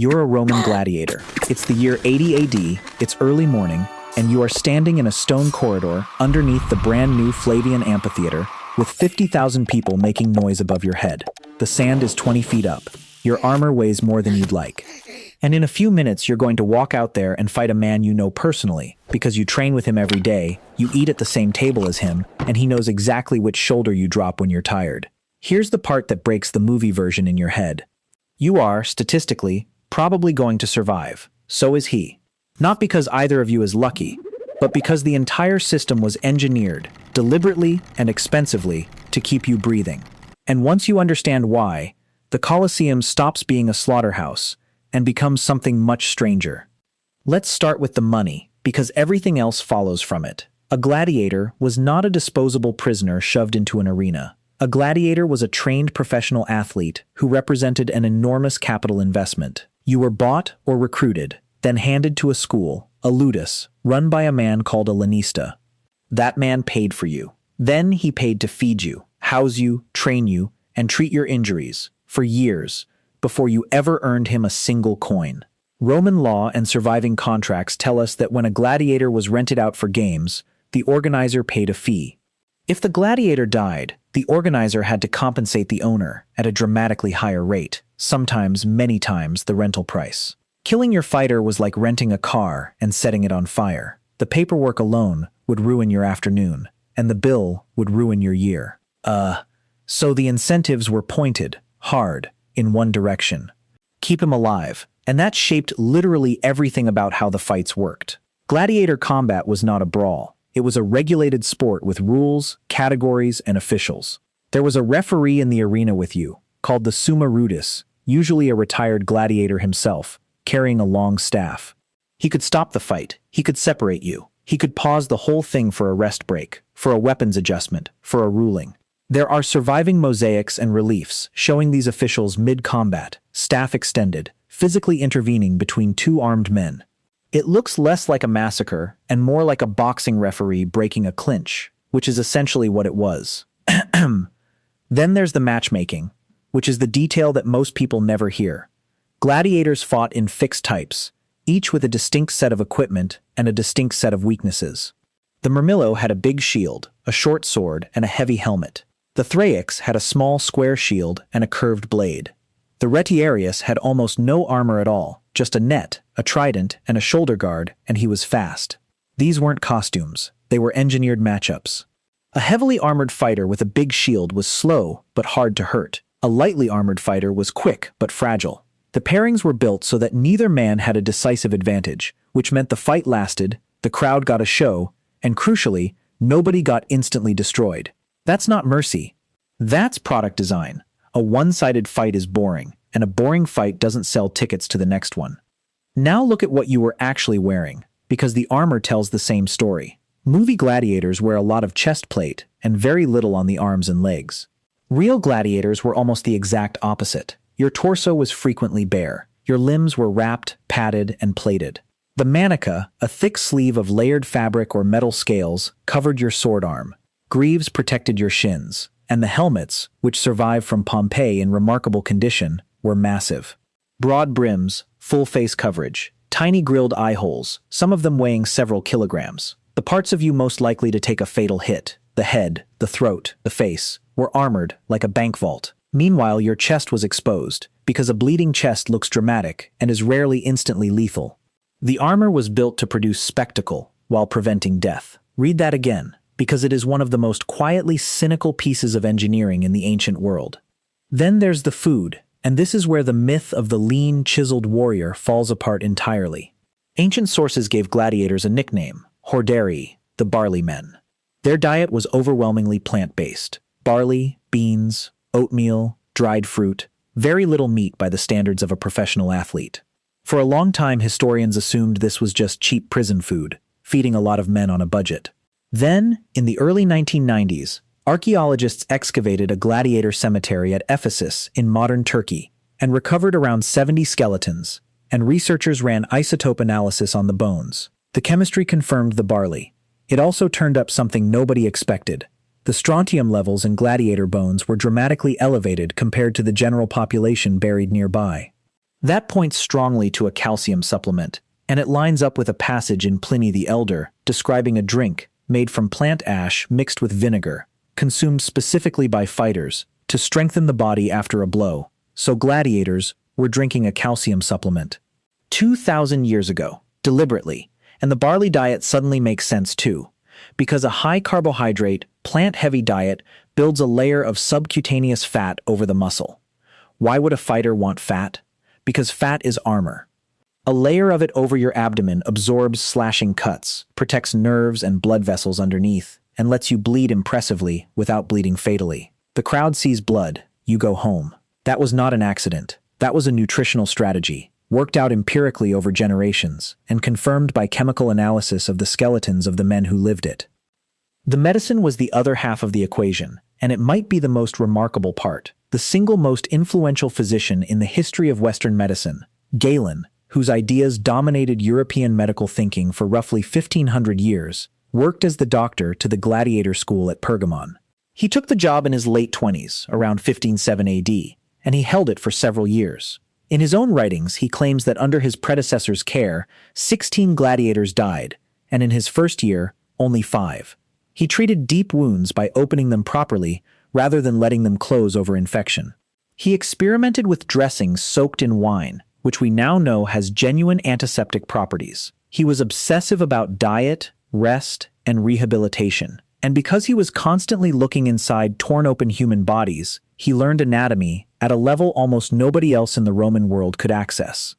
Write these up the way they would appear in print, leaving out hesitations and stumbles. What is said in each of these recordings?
You're a Roman gladiator. It's the year 80 AD, it's early morning, and you are standing in a stone corridor underneath the brand new Flavian amphitheater with 50,000 people making noise above your head. The sand is 20 feet up. Your armor weighs more than you'd like. And in a few minutes, you're going to walk out there and fight a man you know personally, because you train with him every day, you eat at the same table as him, and he knows exactly which shoulder you drop when you're tired. Here's the part that breaks the movie version in your head. You are, statistically, probably going to survive. So is he. Not because either of you is lucky, but because the entire system was engineered, deliberately and expensively, to keep you breathing. And once you understand why, the Colosseum stops being a slaughterhouse and becomes something much stranger. Let's start with the money, because everything else follows from it. A gladiator was not a disposable prisoner shoved into an arena. A gladiator was a trained professional athlete who represented an enormous capital investment. You were bought or recruited, then handed to a school, a ludus, run by a man called a lanista. That man paid for you. Then he paid to feed you, house you, train you, and treat your injuries, for years, before you ever earned him a single coin. Roman law and surviving contracts tell us that when a gladiator was rented out for games, the organizer paid a fee. If the gladiator died, the organizer had to compensate the owner at a dramatically higher rate, sometimes many times the rental price. Killing your fighter was like renting a car and setting it on fire. The paperwork alone would ruin your afternoon, and the bill would ruin your year. So the incentives were pointed, hard, in one direction. Keep him alive, and that shaped literally everything about how the fights worked. Gladiator combat was not a brawl. It was a regulated sport with rules, categories, and officials. There was a referee in the arena with you, called the summa rudis, usually a retired gladiator himself, carrying a long staff. He could stop the fight, he could separate you, he could pause the whole thing for a rest break, for a weapons adjustment, for a ruling. There are surviving mosaics and reliefs showing these officials mid-combat, staff extended, physically intervening between two armed men. It looks less like a massacre and more like a boxing referee breaking a clinch, which is essentially what it was. Then there's the matchmaking, which is the detail that most people never hear. Gladiators fought in fixed types, each with a distinct set of equipment and a distinct set of weaknesses. The Murmillo had a big shield, a short sword, and a heavy helmet. The Thraix had a small square shield and a curved blade. The Retiarius had almost no armor at all, just a net, a trident, and a shoulder guard, and he was fast. These weren't costumes, they were engineered matchups. A heavily armored fighter with a big shield was slow but hard to hurt. A lightly armored fighter was quick but fragile. The pairings were built so that neither man had a decisive advantage, which meant the fight lasted, the crowd got a show, and crucially, nobody got instantly destroyed. That's not mercy. That's product design. A one-sided fight is boring, and a boring fight doesn't sell tickets to the next one. Now look at what you were actually wearing, because the armor tells the same story. Movie gladiators wear a lot of chest plate and very little on the arms and legs. Real gladiators were almost the exact opposite. Your torso was frequently bare. Your limbs were wrapped, padded, and plated. The manica, a thick sleeve of layered fabric or metal scales, covered your sword arm. Greaves protected your shins, and the helmets, which survived from Pompeii in remarkable condition, were massive. Broad brims, full face coverage, tiny grilled eye holes, some of them weighing several kilograms. The parts of you most likely to take a fatal hit, the head, the throat, the face, were armored like a bank vault. Meanwhile, your chest was exposed, because a bleeding chest looks dramatic and is rarely instantly lethal. The armor was built to produce spectacle while preventing death. Read that again, because it is one of the most quietly cynical pieces of engineering in the ancient world. Then there's the food, and this is where the myth of the lean, chiseled warrior falls apart entirely. Ancient sources gave gladiators a nickname, horderii, the barley men. Their diet was overwhelmingly plant-based. Barley, beans, oatmeal, dried fruit, very little meat by the standards of a professional athlete. For a long time, historians assumed this was just cheap prison food, feeding a lot of men on a budget. Then, in the early 1990s, archaeologists excavated a gladiator cemetery at Ephesus in modern Turkey and recovered around 70 skeletons, and researchers ran isotope analysis on the bones. The chemistry confirmed the barley. It also turned up something nobody expected. The strontium levels in gladiator bones were dramatically elevated compared to the general population buried nearby. That points strongly to a calcium supplement, and it lines up with a passage in Pliny the Elder describing a drink made from plant ash mixed with vinegar, consumed specifically by fighters to strengthen the body after a blow. So gladiators were drinking a calcium supplement. 2,000 years ago, deliberately, and the barley diet suddenly makes sense too, because a high-carbohydrate, plant-heavy diet builds a layer of subcutaneous fat over the muscle. Why would a fighter want fat? Because fat is armor. A layer of it over your abdomen absorbs slashing cuts, protects nerves and blood vessels underneath, and lets you bleed impressively without bleeding fatally. The crowd sees blood, you go home. That was not an accident. That was a nutritional strategy, worked out empirically over generations, and confirmed by chemical analysis of the skeletons of the men who lived it. The medicine was the other half of the equation, and it might be the most remarkable part. The single most influential physician in the history of Western medicine, Galen, whose ideas dominated European medical thinking for roughly 1,500 years, worked as the doctor to the Gladiator school at Pergamon. He took the job in his late 20s, around 1507 AD, and he held it for several years. In his own writings, he claims that under his predecessor's care, 16 gladiators died, and in his first year, only 5. He treated deep wounds by opening them properly rather than letting them close over infection. He experimented with dressings soaked in wine, which we now know has genuine antiseptic properties. He was obsessive about diet, rest, and rehabilitation. And because he was constantly looking inside torn-open human bodies, he learned anatomy at a level almost nobody else in the Roman world could access.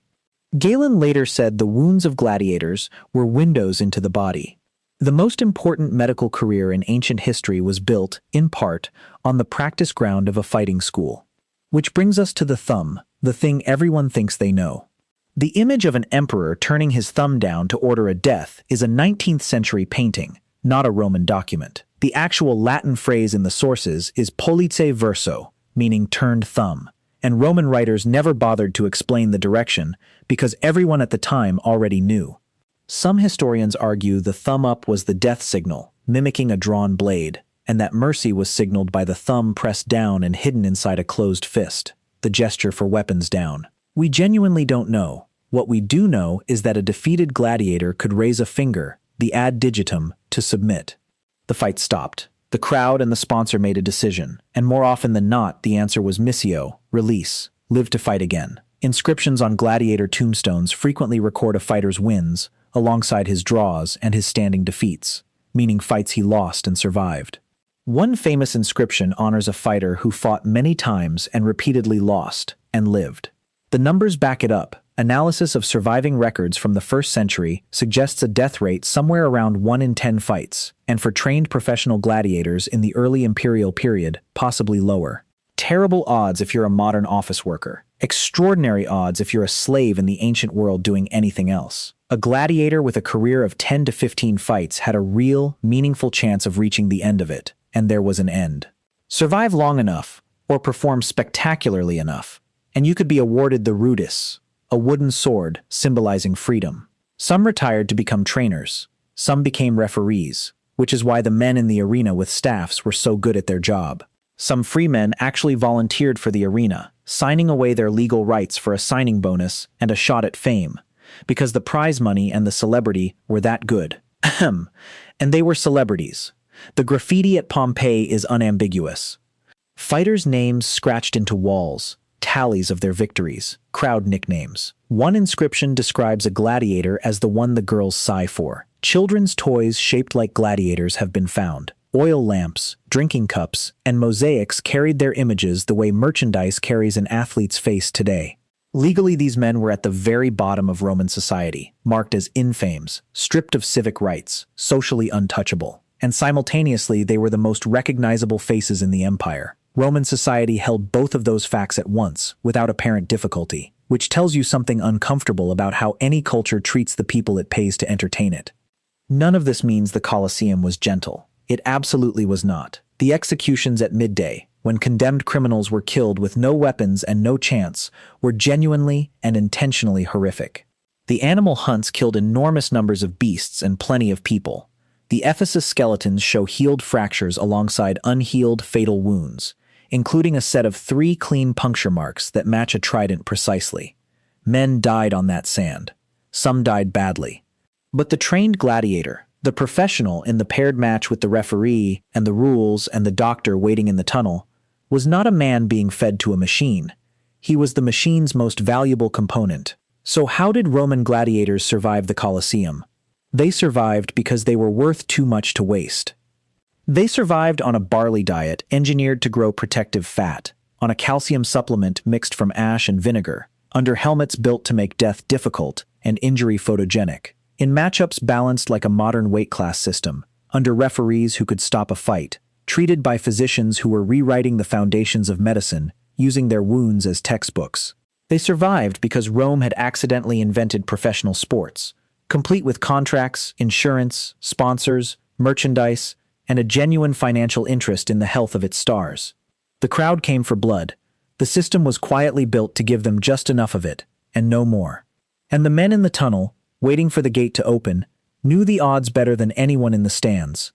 Galen later said the wounds of gladiators were windows into the body. The most important medical career in ancient history was built, in part, on the practice ground of a fighting school. Which brings us to the thumb, the thing everyone thinks they know. The image of an emperor turning his thumb down to order a death is a 19th century painting, not a Roman document. The actual Latin phrase in the sources is pollice verso, meaning turned thumb, and Roman writers never bothered to explain the direction because everyone at the time already knew. Some historians argue the thumb up was the death signal, mimicking a drawn blade, and that mercy was signaled by the thumb pressed down and hidden inside a closed fist, the gesture for weapons down. We genuinely don't know. What we do know is that a defeated gladiator could raise a finger, the ad digitum, to submit. The fight stopped. The crowd and the sponsor made a decision, and more often than not, the answer was missio, release, live to fight again. Inscriptions on gladiator tombstones frequently record a fighter's wins, alongside his draws and his standing defeats, meaning fights he lost and survived. One famous inscription honors a fighter who fought many times and repeatedly lost, and lived. The numbers back it up. Analysis of surviving records from the 1st century suggests a death rate somewhere around 1 in 10 fights, and for trained professional gladiators in the early imperial period, possibly lower. Terrible odds if you're a modern office worker. Extraordinary odds if you're a slave in the ancient world doing anything else. A gladiator with a career of 10 to 15 fights had a real, meaningful chance of reaching the end of it, and there was an end. Survive long enough, or perform spectacularly enough, and you could be awarded the rudis, a wooden sword symbolizing freedom. Some retired to become trainers. Some became referees, which is why the men in the arena with staffs were so good at their job. Some free men actually volunteered for the arena, signing away their legal rights for a signing bonus and a shot at fame, because the prize money and the celebrity were that good. Ahem. And they were celebrities. The graffiti at Pompeii is unambiguous. Fighters' names scratched into walls, tallies of their victories, crowd nicknames. One inscription describes a gladiator as the one the girls sigh for. Children's toys shaped like gladiators have been found. Oil lamps, drinking cups, and mosaics carried their images the way merchandise carries an athlete's face today. Legally, these men were at the very bottom of Roman society, marked as infames, stripped of civic rights, socially untouchable. And simultaneously, they were the most recognizable faces in the empire. Roman society held both of those facts at once, without apparent difficulty, which tells you something uncomfortable about how any culture treats the people it pays to entertain it. None of this means the Colosseum was gentle. It absolutely was not. The executions at midday, when condemned criminals were killed with no weapons and no chance, were genuinely and intentionally horrific. The animal hunts killed enormous numbers of beasts and plenty of people. The Ephesus skeletons show healed fractures alongside unhealed fatal wounds, including a set of 3 clean puncture marks that match a trident precisely. Men died on that sand. Some died badly. But the trained gladiator, the professional in the paired match with the referee and the rules and the doctor waiting in the tunnel, was not a man being fed to a machine. He was the machine's most valuable component. So how did Roman gladiators survive the Colosseum? They survived because they were worth too much to waste. They survived on a barley diet engineered to grow protective fat, on a calcium supplement mixed from ash and vinegar, under helmets built to make death difficult and injury photogenic, in matchups balanced like a modern weight class system, under referees who could stop a fight, treated by physicians who were rewriting the foundations of medicine, using their wounds as textbooks. They survived because Rome had accidentally invented professional sports, complete with contracts, insurance, sponsors, merchandise, and a genuine financial interest in the health of its stars. The crowd came for blood. The system was quietly built to give them just enough of it, and no more. And the men in the tunnel, waiting for the gate to open, knew the odds better than anyone in the stands.